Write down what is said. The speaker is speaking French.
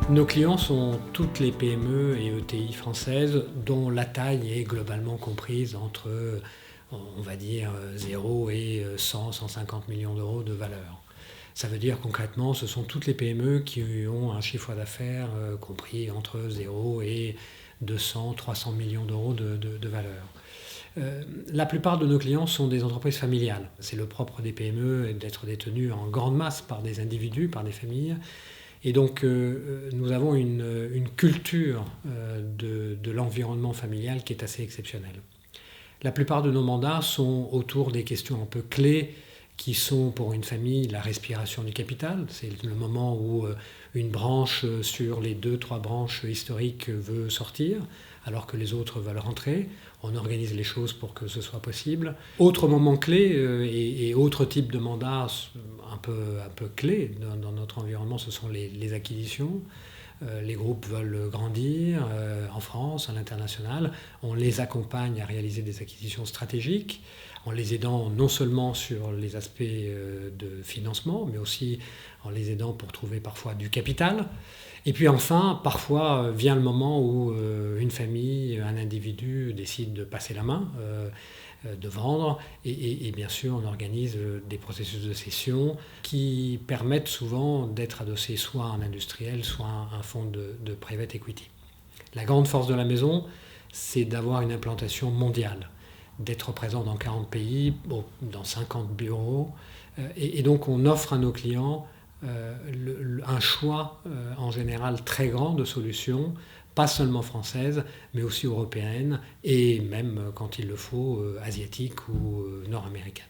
Nos clients sont toutes les PME et ETI françaises dont la taille est globalement comprise entre, on va dire, 0 et 100, 150 millions d'euros de valeur. Ça veut dire concrètement, ce sont toutes les PME qui ont un chiffre d'affaires compris entre 0 et 200, 300 millions d'euros de valeur. La plupart de nos clients sont des entreprises familiales. C'est le propre des PME d'être détenues en grande masse par des individus, par des familles. Et donc, nous avons une culture de l'environnement familial qui est assez exceptionnelle. La plupart de nos mandats sont autour des questions un peu clés qui sont pour une famille la respiration du capital. C'est le moment où une branche sur les 2-3 branches historiques veut sortir, alors que les autres veulent rentrer. On organise les choses pour que ce soit possible. Autre moment clé et autre type de mandat un peu clé dans notre environnement, ce sont les acquisitions. Les groupes veulent grandir en France, à l'international. On les accompagne à réaliser des acquisitions stratégiques, en les aidant non seulement sur les aspects de financement, mais aussi en les aidant pour trouver parfois du capital. Et puis enfin, parfois vient le moment où une famille, un individu décide de passer la main, de vendre, et bien sûr on organise des processus de cession qui permettent souvent d'être adossés soit à un industriel, soit à un fonds de private equity. La grande force de la maison, c'est d'avoir une implantation mondiale, d'être présent dans 40 pays, dans 50 bureaux, et donc on offre à nos clients un choix en général très grand de solutions, pas seulement françaises, mais aussi européennes, et même, quand il le faut, asiatiques ou nord-américaines.